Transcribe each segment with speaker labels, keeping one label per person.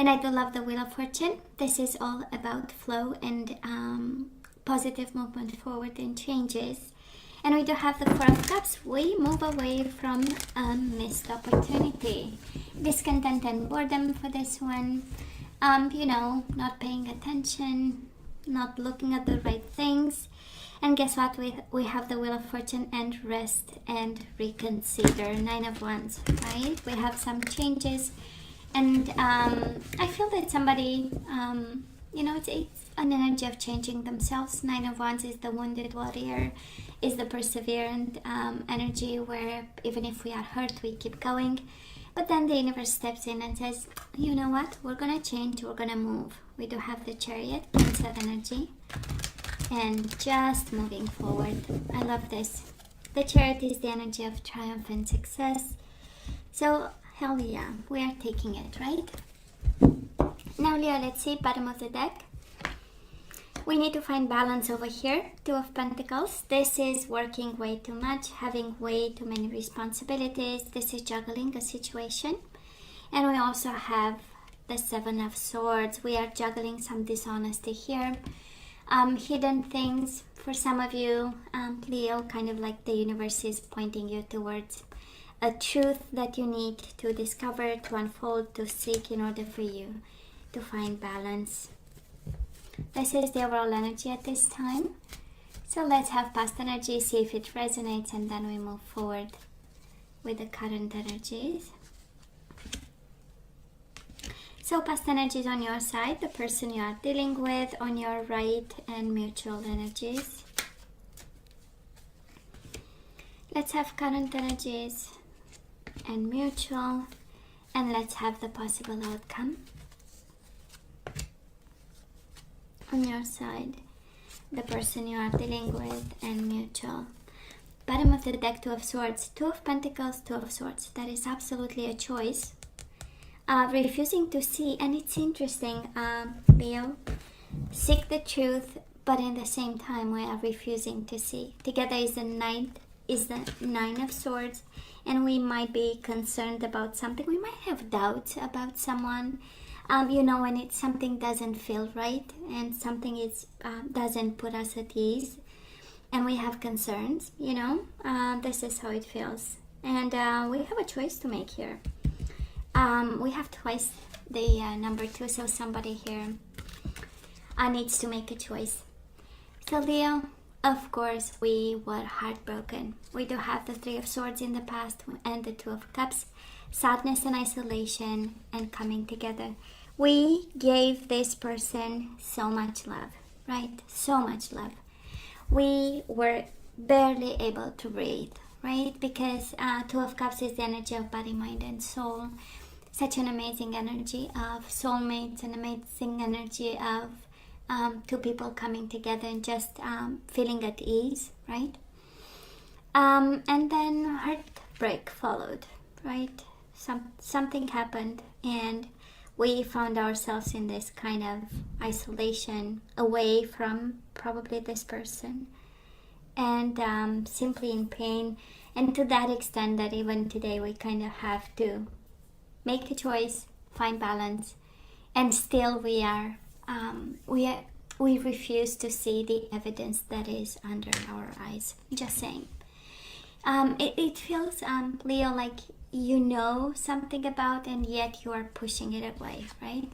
Speaker 1: And I do love the Wheel of Fortune. This is all about flow and positive movement forward and changes. And we do have the Four of Cups. We move away from a missed opportunity. Discontent and boredom for this one. You know, not paying attention, not looking at the right things. And guess what? We have the Wheel of Fortune and rest and reconsider. 9 of Wands, right? We have some changes. And I feel that somebody, you know, it's an energy of changing themselves. 9 of Wands is the wounded warrior, is the perseverant energy where even if we are hurt, we keep going. But then the universe steps in and says, you know what, we're going to change, we're going to move. We do have the Chariot, Cancer energy, and just moving forward. I love this. The Chariot is the energy of triumph and success. So, hell yeah, we are taking it, right? Now, Leo, let's see, bottom of the deck. We need to find balance over here. 2 of Pentacles. This is working way too much, having way too many responsibilities. This is juggling a situation. And we also have the 7 of Swords. We are juggling some dishonesty here. Hidden things. For some of you, Leo, kind of like the universe is pointing you towards a truth that you need to discover, to unfold, to seek in order for you to find balance. This is the overall energy at this time. So let's have past energy, see if it resonates, and then we move forward with the current energies. So past energies on your side, the person you are dealing with on your right, and mutual energies. Let's have current energies and mutual, and let's have the possible outcome. On your side, the person you are dealing with, and mutual. Bottom of the deck, 2 of Swords, 2 of Pentacles, 2 of Swords. That is absolutely a choice. Refusing to see, and it's interesting, Leo, seek the truth, but in the same time we are refusing to see. Together is the 9 of Swords, and we might be concerned about something. We might have doubts about someone. You know, when something doesn't feel right and something doesn't put us at ease, and we have concerns, you know, this is how it feels. And we have a choice to make here. We have twice the number 2, so somebody here needs to make a choice. So Leo, of course, we were heartbroken. We do have the 3 of Swords in the past and the 2 of Cups. Sadness and isolation and coming together. We gave this person so much love, right? So much love. We were barely able to breathe, right? Because 2 of Cups is the energy of body, mind, and soul. Such an amazing energy of soulmates, an amazing energy of 2 people coming together and just feeling at ease, right? And then heartbreak followed, right? Something happened, and we found ourselves in this kind of isolation, away from probably this person, and simply in pain. And to that extent that even today we kind of have to make a choice, find balance, and still we refuse to see the evidence that is under our eyes. Just saying. It feels, Leo, like you know something about, and yet you are pushing it away, right?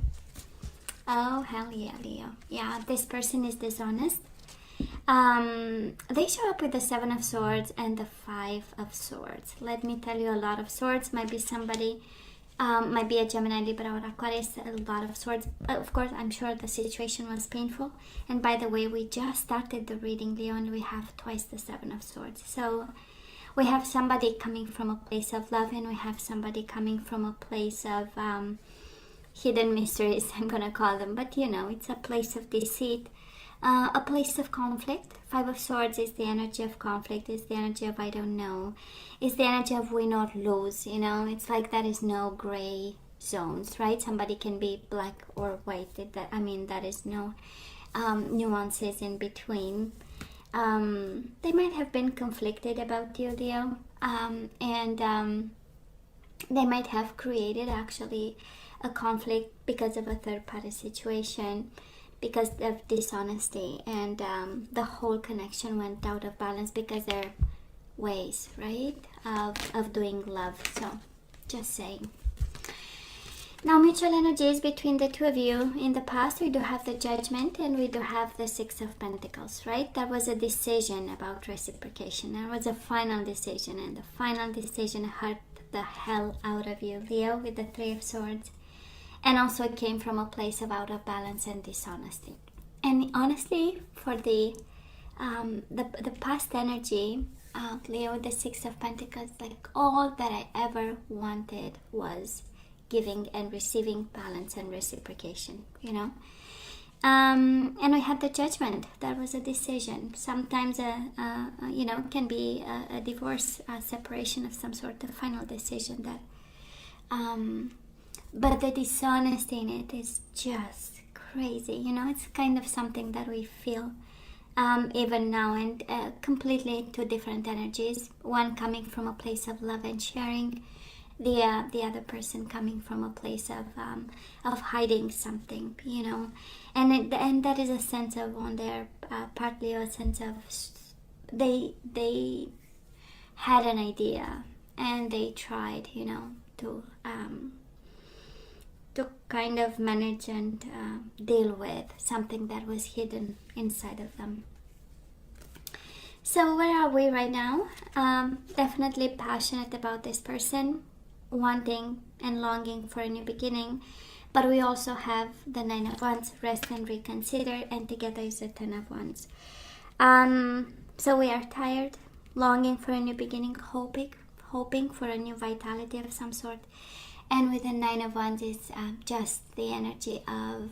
Speaker 1: Oh, hell yeah, Leo. Yeah, this person is dishonest. They show up with the 7 of Swords and the 5 of Swords. Let me tell you, a lot of swords. Might be somebody, might be a Gemini, Libra, or Aquarius. A lot of swords. Of course, I'm sure the situation was painful. And by the way, we just started the reading, Leo, and we have twice the 7 of Swords. So we have somebody coming from a place of love, and we have somebody coming from a place of hidden mysteries, I'm gonna call them. But you know, it's a place of deceit, a place of conflict. 5 of Swords is the energy of conflict, is the energy of I don't know, is the energy of win or lose, you know. It's like there is no gray zones, right? Somebody can be black or white. There is no nuances in between. They might have been conflicted about you, Leo, and they might have created actually a conflict because of a third-party situation, because of dishonesty, and the whole connection went out of balance because their ways, right, of doing love. So just saying. Now, mutual energies between the two of you. In the past, we do have the Judgment and we do have the Six of Pentacles, right? That was a decision about reciprocation. That was a final decision, and the final decision hurt the hell out of you, Leo, with the Three of Swords. And also it came from a place of out of balance and dishonesty. And honestly, for the past energy, Leo, the Six of Pentacles, like all that I ever wanted was giving and receiving balance and reciprocation, you know. And we had the Judgment. That was a decision. Sometimes you know, can be a divorce, a separation of some sort, a final decision that but the dishonesty in it is just crazy, you know. It's kind of something that we feel even now, and completely two different energies, one coming from a place of love and sharing, the other person coming from a place of hiding something, you know. And that is a sense of, on their partly a sense of, they had an idea and they tried, you know, to kind of manage and deal with something that was hidden inside of them. So where are we right now? Definitely passionate about this person, wanting and longing for a new beginning, but we also have the Nine of Wands, rest and reconsider, and together is the Ten of Wands. So we are tired, longing for a new beginning, hoping for a new vitality of some sort. And with the Nine of Wands is just the energy of,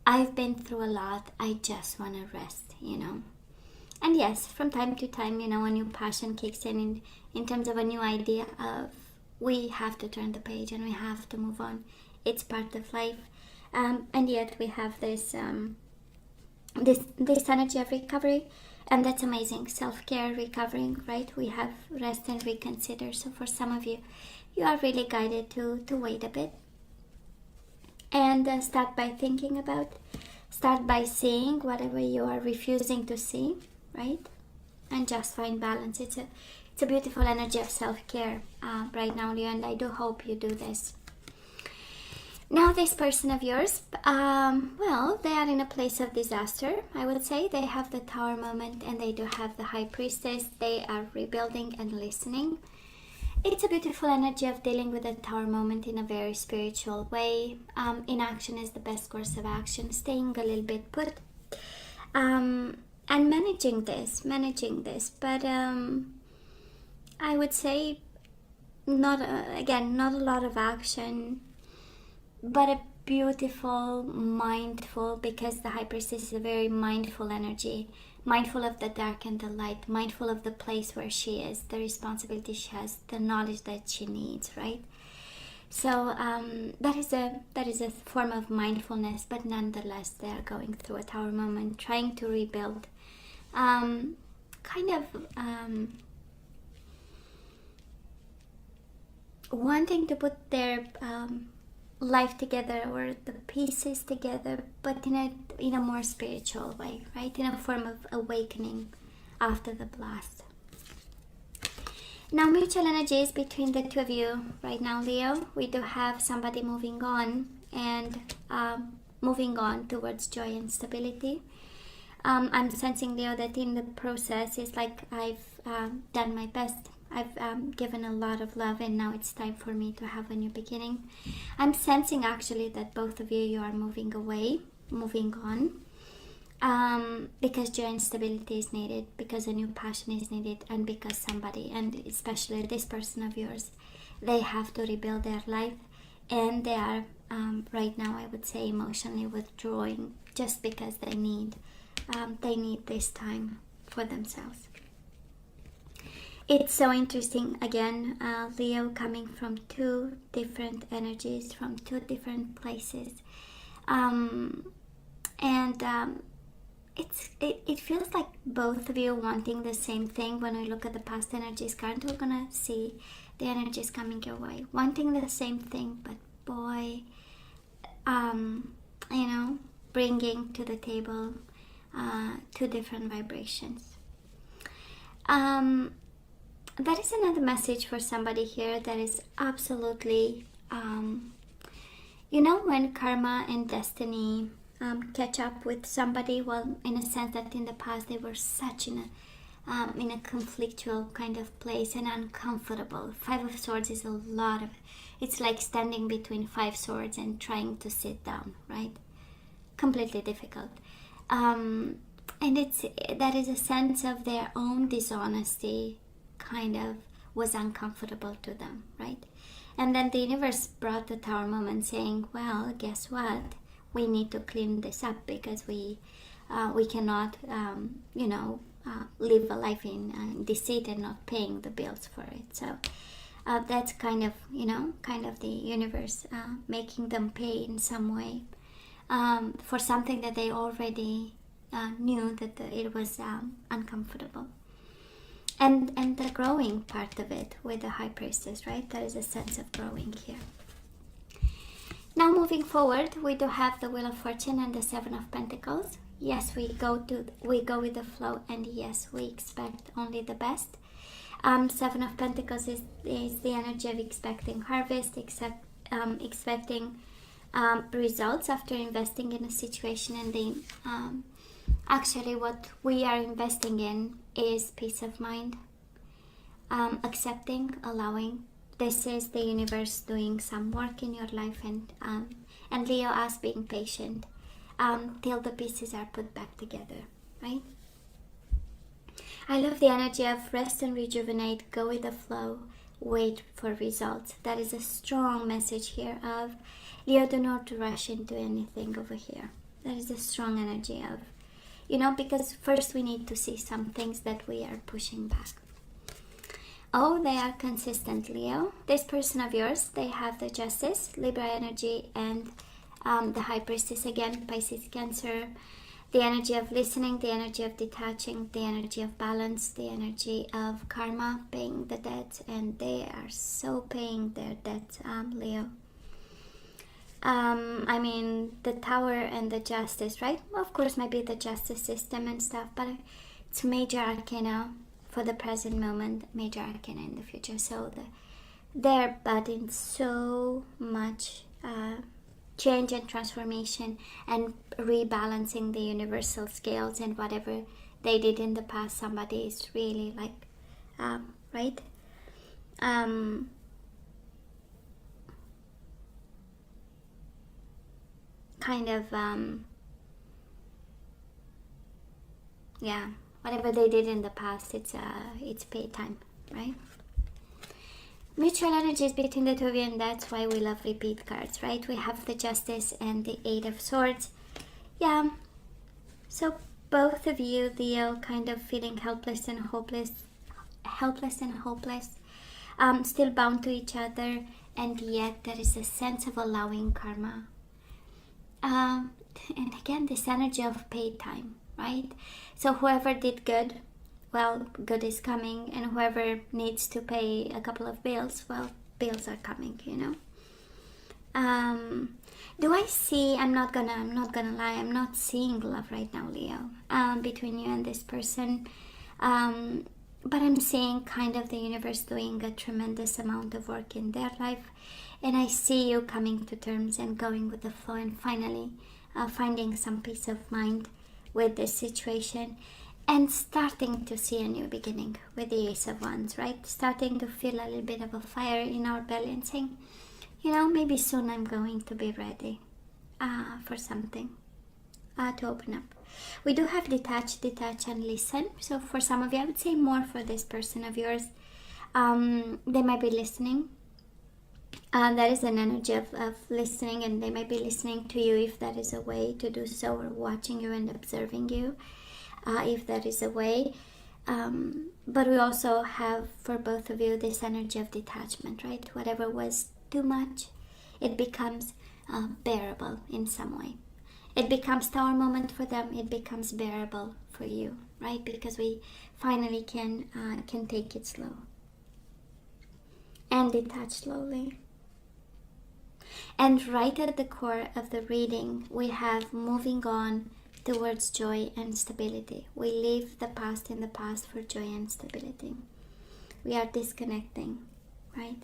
Speaker 1: I've been through a lot, I just want to rest, you know. And yes, from time to time, you know, a new passion kicks in terms of a new idea of, we have to turn the page and we have to move on. It's part of life. And yet we have this this energy of recovery, and that's amazing. Self-care, recovering, right? We have rest and reconsider. So for some of you, you are really guided to wait a bit and start by thinking about, start by seeing whatever you are refusing to see, right? And just find balance. It's a beautiful energy of self-care right now, Leo, and I do hope you do this. Now, this person of yours, well, they are in a place of disaster, I would say. They have the Tower moment and they do have the High Priestess. They are rebuilding and listening. It's a beautiful energy of dealing with the Tower moment in a very spiritual way. Inaction is the best course of action. Staying a little bit put. And managing this. But I would say not a lot of action, but a beautiful, mindful, because the High Priestess is a very mindful energy, mindful of the dark and the light, mindful of the place where she is, the responsibility she has, the knowledge that she needs, right? So that is a form of mindfulness, but nonetheless they are going through a Tower moment, trying to rebuild, wanting to put their life together, or the pieces together, but in a more spiritual way, right? In a form of awakening after the blast. Now, mutual energies between the two of you right now, Leo. We do have somebody moving on, and moving on towards joy and stability. I'm sensing, Leo, that in the process, it's like I've done my best. I've given a lot of love, and now it's time for me to have a new beginning. I'm sensing actually that both of you are moving away, moving on, because joy and stability is needed, because a new passion is needed, and because somebody, and especially this person of yours, they have to rebuild their life, and they are right now, I would say, emotionally withdrawing, just because they need this time for themselves. It's so interesting, again, Leo, coming from two different energies, from two different places. It feels like both of you wanting the same thing. When we look at the past energies, currently we're going to see the energies coming your way. Wanting the same thing, but boy, you know, bringing to the table two different vibrations. That is another message for somebody here that is absolutely, you know, when karma and destiny catch up with somebody, well, in a sense that in the past they were such in a conflictual kind of place and uncomfortable. Five of Swords is a lot of, it's like standing between five swords and trying to sit down, right? Completely difficult. And that is a sense of their own dishonesty kind of was uncomfortable to them, right? And then the universe brought the Tower moment saying, well, guess what? We need to clean this up because we cannot, you know, live a life in deceit and not paying the bills for it. So that's kind of, you know, kind of the universe making them pay in some way for something that they already knew that it was uncomfortable. And the growing part of it with the High Priestess, right? There is a sense of growing here. Now moving forward, we do have the Wheel of Fortune and the Seven of Pentacles. Yes, we go with the flow, and yes, we expect only the best. Seven of Pentacles is the energy of expecting harvest, expecting results after investing in a situation, and actually what we are investing in is peace of mind, accepting, allowing. This is the universe doing some work in your life, and Leo, us being patient till the pieces are put back together, right? I love the energy of rest and rejuvenate, go with the flow, wait for results. That is a strong message here of Leo, do not rush into anything over here. That is a strong energy of, you know, because first we need to see some things that we are pushing back. Oh, they are consistent, Leo. This person of yours, they have the Justice, Libra energy, and the High Priestess again, Pisces, Cancer. The energy of listening, the energy of detaching, the energy of balance, the energy of karma, paying the debts, and they are so paying their debts, Leo. I mean, the Tower and the Justice, right? Of course, maybe the justice system and stuff, but it's major arcana for the present moment, major arcana in the future. So they're budding so much change and transformation and rebalancing the universal scales, and whatever they did in the past, somebody is really like, right? Kind of, yeah, whatever they did in the past, it's pay time, right? Mutual energies between the two of you, and that's why we love repeat cards, right? We have the Justice and the Eight of Swords. Yeah, so both of you, Leo, kind of feeling helpless and hopeless, still bound to each other, and yet there is a sense of allowing karma. And again, this energy of pay time, right? So whoever did good, well, good is coming, and whoever needs to pay a couple of bills, well, bills are coming, you know. Do I see, I'm not gonna lie, I'm not seeing love right now, Leo, between you and this person, but I'm seeing kind of the universe doing a tremendous amount of work in their life, and I see you coming to terms and going with the flow, and finally finding some peace of mind with this situation, and starting to see a new beginning with the Ace of Wands, right? Starting to feel a little bit of a fire in our belly and saying, you know, maybe soon I'm going to be ready for something to open up. We do have detach, and listen. So for some of you, I would say more for this person of yours. They might be listening. That is an energy of listening, and they might be listening to you if that is a way to do so, or watching you and observing you if that is a way. But we also have for both of you this energy of detachment, right? Whatever was too much, it becomes bearable in some way. It becomes Tower moment for them, it becomes bearable for you, right? Because we finally can take it slow and detach slowly. And right at the core of the reading, we have moving on towards joy and stability. We leave the past in the past for joy and stability. We are disconnecting, right?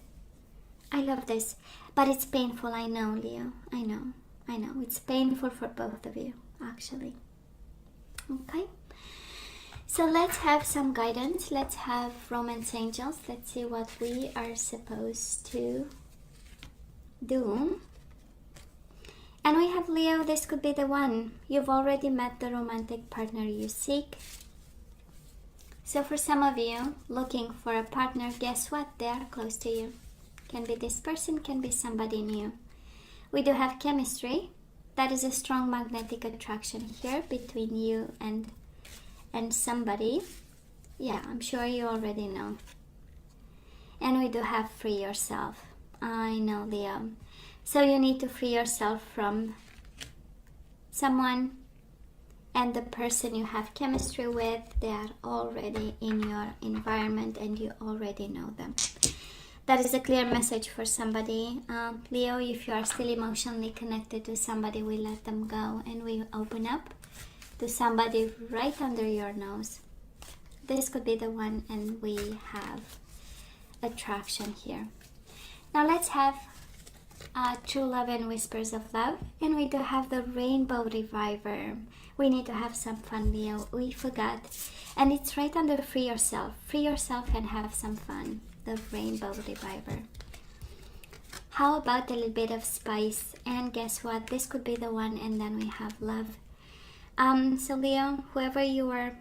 Speaker 1: I love this, but it's painful. I know, Leo. I know. It's painful for both of you, actually. Okay? So let's have some guidance. Let's have romance angels. Let's see what we are supposed to do. And we have Leo. This could be the one. You've already met the romantic partner you seek. So for some of you looking for a partner, guess what? They are close to you. Can be this person, can be somebody new. We do have chemistry. That is a strong magnetic attraction here between you and somebody. Yeah, I'm sure you already know. And we do have free yourself. I know, Leo. So you need to free yourself from someone, and the person you have chemistry with, they are already in your environment and you already know them. That is a clear message for somebody. Leo, if you are still emotionally connected to somebody, we let them go and we open up to somebody right under your nose. This could be the one, and we have attraction here. Now let's have true love and whispers of love, and we do have the rainbow reviver. We need to have some fun, Leo. We forgot, and it's right under free yourself. Free yourself and have some fun. The rainbow reviver. How about a little bit of spice? And guess what? This could be the one, and then we have love. So Leo, whoever you are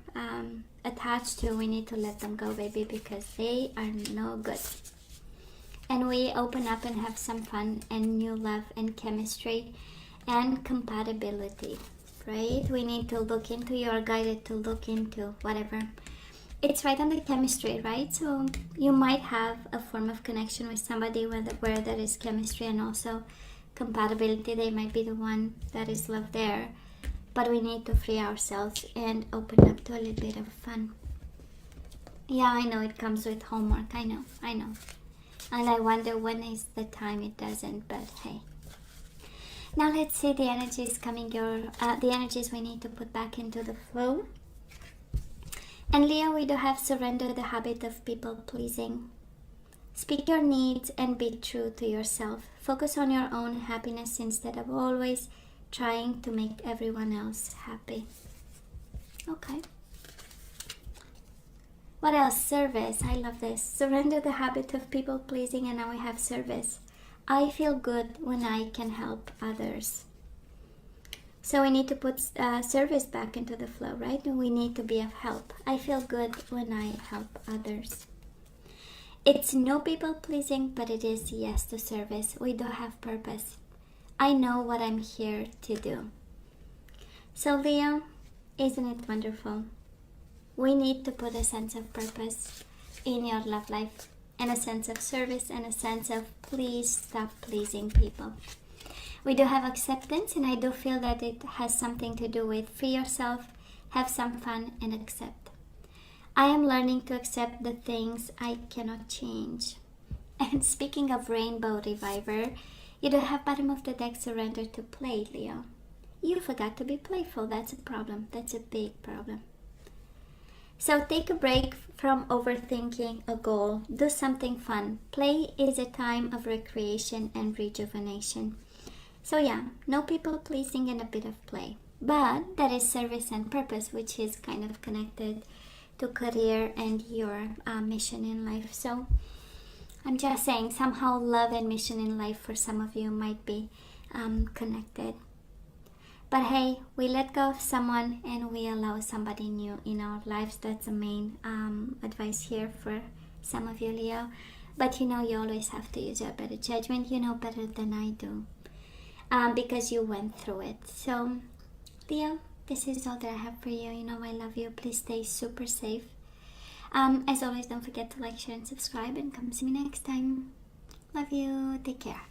Speaker 1: attached to, we need to let them go, baby, because they are no good. And we open up and have some fun and new love and chemistry and compatibility, right? We need to look into, you are guided to look into whatever. It's right on the chemistry, right? So you might have a form of connection with somebody where there is chemistry and also compatibility. They might be the one that is love there. But we need to free ourselves and open up to a little bit of fun. Yeah, I know it comes with homework. I know. And I wonder when is the time it doesn't, but hey. Now let's see the energies coming the energies we need to put back into the flow. And Leo, we do have surrender the habit of people pleasing. Speak your needs and be true to yourself. Focus on your own happiness instead of always trying to make everyone else happy. Okay. What else? Service. I love this. Surrender the habit of people pleasing, and now we have service. I feel good when I can help others. So we need to put service back into the flow, right? We need to be of help. I feel good when I help others. It's no people pleasing, but it is yes to service. We do have purpose. I know what I'm here to do. So Leo, isn't it wonderful? We need to put a sense of purpose in your love life, and a sense of service, and a sense of please stop pleasing people. We do have acceptance, and I do feel that it has something to do with free yourself, have some fun, and accept. I am learning to accept the things I cannot change. And speaking of rainbow reviver, you do have bottom of the deck surrender to play, Leo. You forgot to be playful. That's a problem. That's a big problem. So take a break from overthinking a goal. Do something fun. Play is a time of recreation and rejuvenation. So yeah, no people pleasing and a bit of play. But that is service and purpose, which is kind of connected to career and your mission in life. So I'm just saying, somehow love and mission in life for some of you might be connected. But hey, we let go of someone and we allow somebody new in our lives. That's the main advice here for some of you, Leo. But you know, you always have to use your better judgment. You know better than I do. Because you went through it. So, Leo, this is all that I have for you. You know I love you. Please stay super safe. As always, don't forget to like, share, and subscribe. And come see me next time. Love you. Take care.